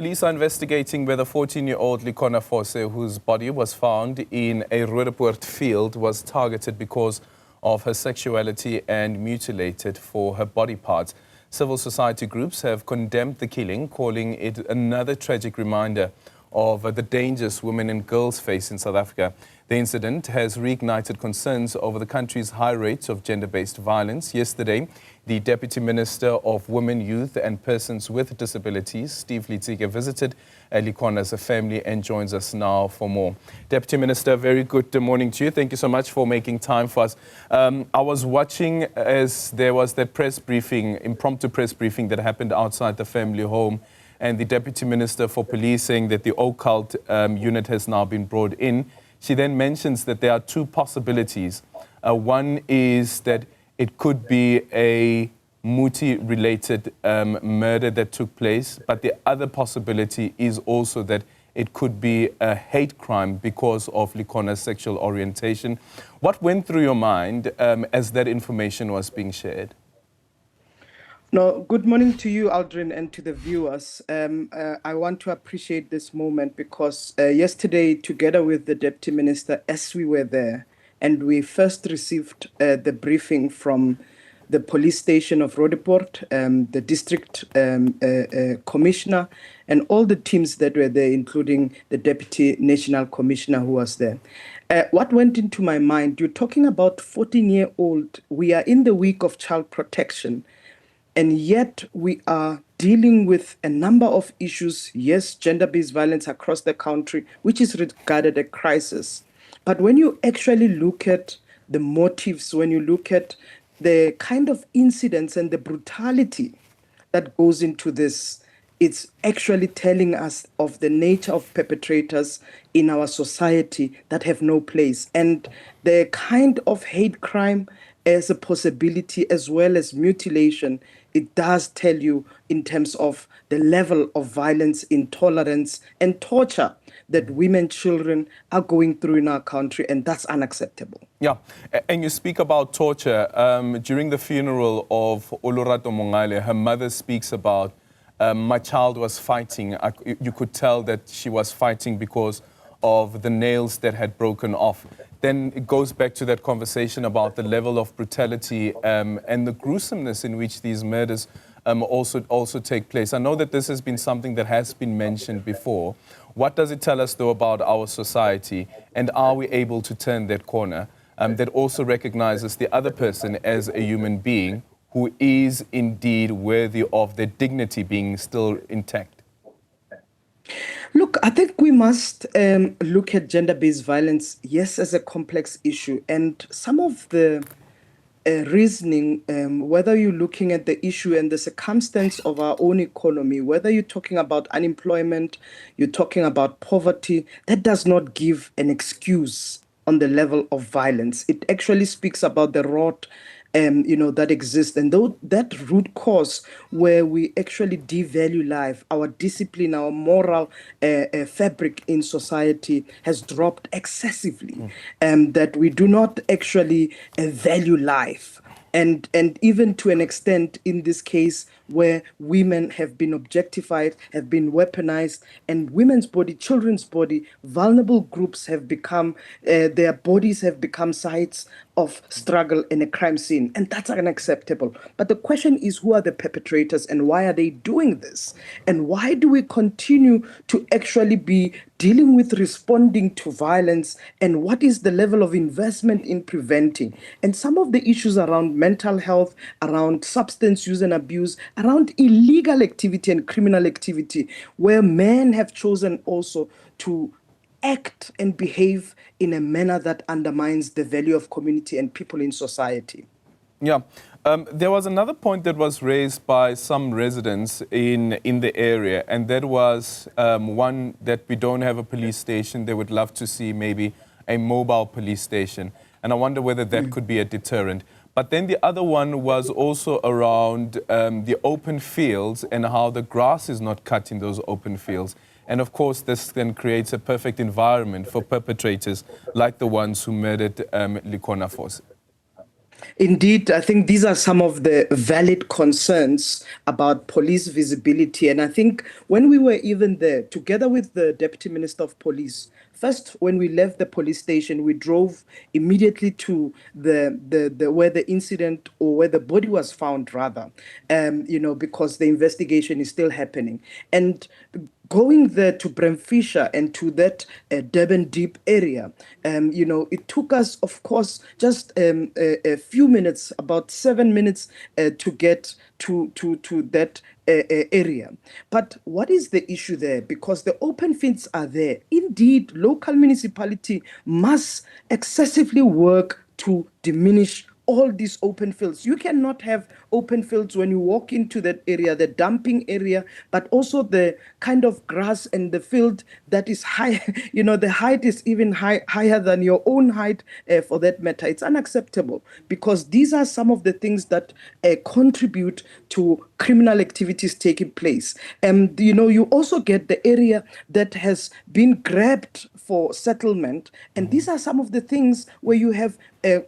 Police are investigating whether 14-year-old Letsike Fosse, whose body was found in a Roodepoort field, was targeted because of her sexuality and mutilated for her body parts. Civil society groups have condemned the killing, calling it another tragic reminder of the dangers women and girls face in South Africa. The incident has reignited concerns over the country's high rates of gender-based violence. Yesterday, the Deputy Minister of Women, Youth and Persons with Disabilities, Letsike, visited Letseke's family and joins us now for more. Deputy Minister, very good morning to you. Thank you so much for making time for us. I was watching as there was that press briefing, impromptu press briefing that happened outside the family home, and the Deputy Minister for Police saying that the occult unit has now been brought in. She then mentions that there are two possibilities. One is that it could be a Muti-related murder that took place, but the other possibility is also that it could be a hate crime because of Letseke's sexual orientation. What went through your mind as that information was being shared? No, good morning to you, Aldrin, and to the viewers. I want to appreciate this moment because yesterday, together with the Deputy Minister, as we were there, and we first received the briefing from the police station of Roodepoort, the district commissioner, and all the teams that were there, including the Deputy National Commissioner who was there. What went into my mind, you're talking about 14-year-old, we are in the week of child protection, and yet we are dealing with a number of issues, yes, gender-based violence across the country, which is regarded a crisis. But when you actually look at the motives, when you look at the kind of incidents and the brutality that goes into this, it's actually telling us of the nature of perpetrators in our society that have no place. And the kind of hate crime as a possibility, as well as mutilation, it does tell you in terms of the level of violence, intolerance, and torture that women, children are going through in our country, and that's unacceptable. Yeah, and you speak about torture. During the funeral of Olorato Mongale, her mother speaks about, my child was fighting. You could tell that she was fighting because of the nails that had broken off. Then it goes back to that conversation about the level of brutality and the gruesomeness in which these murders also take place. I know that this has been something that has been mentioned before. What does it tell us, though, about our society? And are we able to turn that corner that also recognizes the other person as a human being who is indeed worthy of their dignity being still intact? Look, I think we must look at gender-based violence, yes, as a complex issue. And some of the reasoning, whether you're looking at the issue and the circumstance of our own economy, whether you're talking about unemployment, you're talking about poverty, that does not give an excuse on the level of violence. It actually speaks about the rot that exists. And though that root cause where we actually devalue life, our discipline, our moral fabric in society has dropped excessively, that we do not actually value life. And even to an extent, in this case, where women have been objectified, have been weaponized, and women's body, children's body, vulnerable groups have become, their bodies have become sites of struggle in a crime scene. And that's unacceptable. But the question is, who are the perpetrators and why are they doing this? And why do we continue to actually be dealing with responding to violence? And what is the level of investment in preventing? And some of the issues around mental health, around substance use and abuse, around illegal activity and criminal activity, where men have chosen also to act and behave in a manner that undermines the value of community and people in society. Yeah. There was another point that was raised by some residents in the area, and that was one, that we don't have a police station. They would love to see maybe a mobile police station. And I wonder whether that could be a deterrent. But then the other one was also around the open fields and how the grass is not cut in those open fields. And of course, this then creates a perfect environment for perpetrators like the ones who murdered Letsike Fosse. Indeed, I think these are some of the valid concerns about police visibility. And I think when we were even there, together with the Deputy Minister of Police, first, when we left the police station, we drove immediately to the where the incident, or where the body was found, rather, because the investigation is still happening. And going there to Bremfisher and to that Durban Deep area, it took us, of course, just a few minutes, about 7 minutes, to get to that area. But what is the issue there? Because the open fields are there. Indeed, local municipality must excessively work to diminish all these open fields. You cannot have open fields when you walk into that area, the dumping area, but also the kind of grass and the field that is high, the height is even higher than your own height, for that matter. It's unacceptable, because these are some of the things that contribute to criminal activities taking place. And, you also get the area that has been grabbed for settlement. And these are some of the things where you have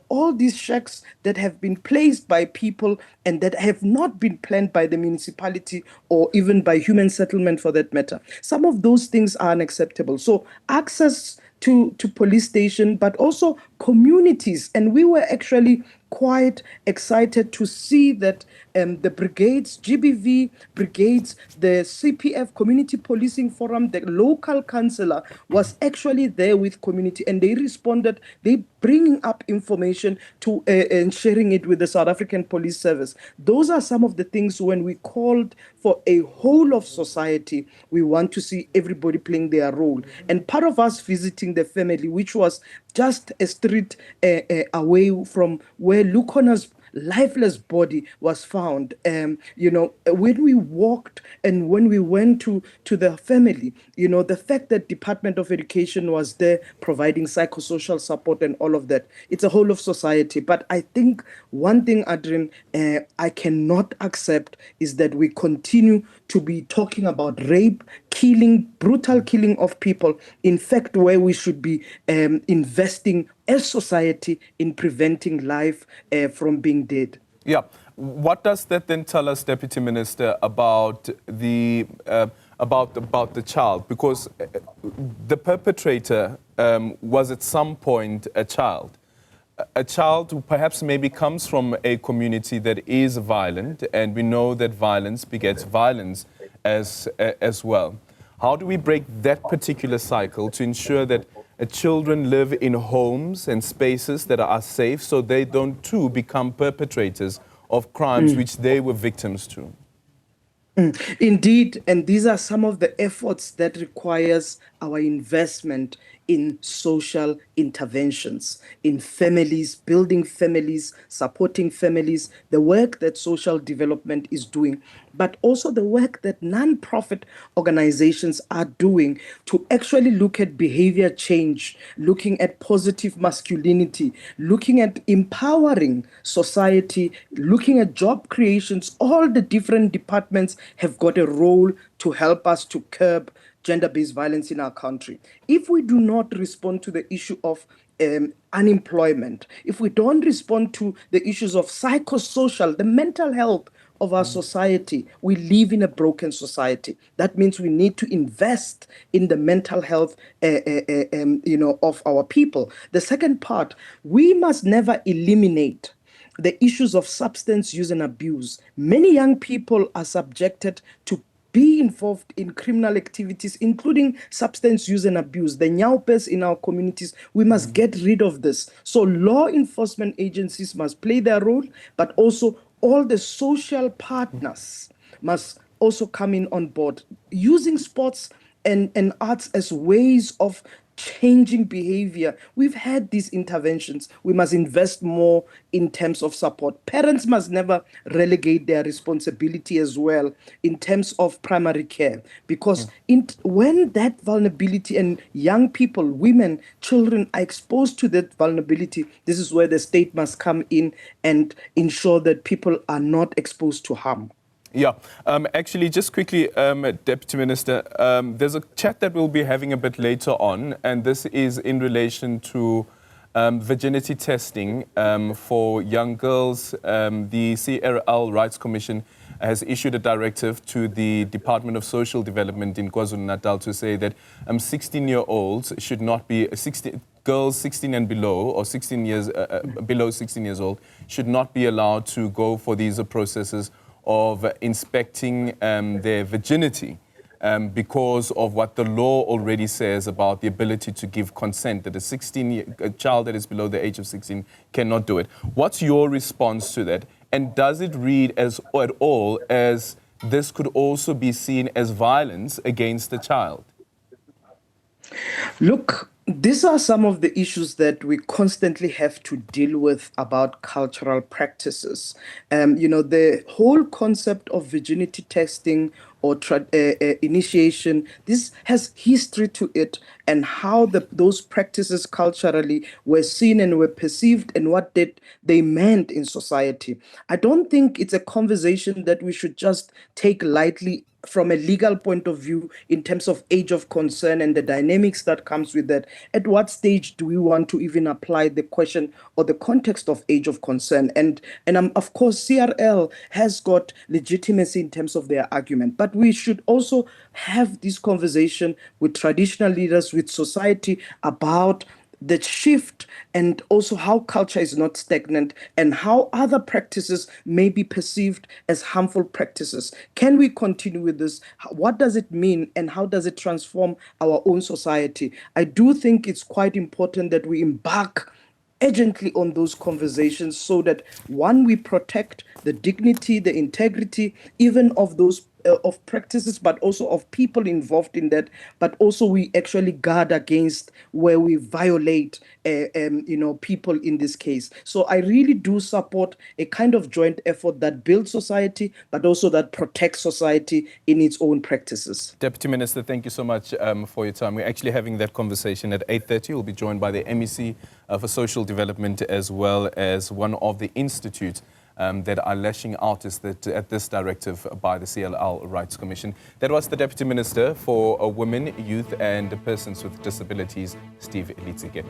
all these shacks that have been placed by people and that have not been planned by the municipality or even by human settlement, for that matter. Some of those things are unacceptable. So access to police station, but also communities. And we were actually quite excited to see that the brigades, GBV brigades, the CPF Community Policing Forum, the local councillor was actually there with community, and they responded. They bringing up information to and sharing it with the South African Police Service. Those are some of the things when we called for a whole of society. We want to see everybody playing their role, and part of us visiting the family, which was just a street away from where Lukona's lifeless body was found. When we walked and when we went to the family, the fact that Department of Education was there providing psychosocial support and all of that, it's a whole of society. But I think one thing, Adrian, I cannot accept is that we continue to be talking about rape, killing, brutal killing of people. In fact, where we should be investing as society in preventing life from being dead. Yeah. What does that then tell us, Deputy Minister, about the child? Because the perpetrator was at some point a child. A child who perhaps maybe comes from a community that is violent, and we know that violence begets violence as well. How do we break that particular cycle to ensure that children live in homes and spaces that are safe, so they don't too become perpetrators of crimes which they were victims to? Indeed, and these are some of the efforts that requires our investment in social interventions, in families, building families, supporting families, the work that social development is doing, but also the work that non-profit organizations are doing to actually look at behavior change, looking at positive masculinity, looking at empowering society, looking at job creations. All the different departments have got a role to help us to curb gender-based violence in our country. If we do not respond to the issue of unemployment, if we don't respond to the issues of psychosocial, the mental health of our society, we live in a broken society. That means we need to invest in the mental health, of our people. The second part, we must never eliminate the issues of substance use and abuse. Many young people are subjected to be involved in criminal activities, including substance use and abuse. The nyaupes in our communities, we must get rid of this. So law enforcement agencies must play their role, but also all the social partners must also come in on board, using sports and arts as ways of changing behavior. We've had these interventions. We must invest more in terms of support. Parents must never relegate their responsibility as well in terms of primary care, because when that vulnerability and young people, women, children are exposed to that vulnerability, this is where the state must come in and ensure that people are not exposed to harm. Yeah, actually, just quickly, Deputy Minister, there's a chat that we'll be having a bit later on, and this is in relation to virginity testing for young girls. The CLL Rights Commission has issued a directive to the Department of Social Development in KwaZulu-Natal to say that 16-year-olds should not be, girls 16 and below, or 16 years, below 16 years old, should not be allowed to go for these processes of inspecting their virginity. Because of what the law already says about the ability to give consent, that a child that is below the age of 16 cannot do it. What's your response to that? And does it read at all as this could also be seen as violence against the child? Look, these are some of the issues that we constantly have to deal with about cultural practices. The whole concept of virginity testing or initiation, this has history to it, and how those practices culturally were seen and were perceived, and what they meant in society. I don't think it's a conversation that we should just take lightly from a legal point of view in terms of age of concern and the dynamics that comes with that. At what stage do we want to even apply the question or the context of age of concern? And of course, CRL has got legitimacy in terms of their argument, but we should also have this conversation with traditional leaders, with society, about the shift, and also how culture is not stagnant, and how other practices may be perceived as harmful practices. Can we continue with this? What does it mean, and how does it transform our own society? I do think it's quite important that we embark urgently on those conversations, so that, one, we protect the dignity, the integrity, even of those of practices, but also of people involved in that, but also we actually guard against where we violate people in this case. So I really do support a kind of joint effort that builds society, but also that protects society in its own practices. Deputy Minister, thank you so much for your time. We're actually having that conversation at 8:30. We'll be joined by the MEC for Social Development, as well as one of the institutes that are lashing out at this directive by the CLL Rights Commission. That was the Deputy Minister for Women, Youth and Persons with Disabilities, Steve Letsike.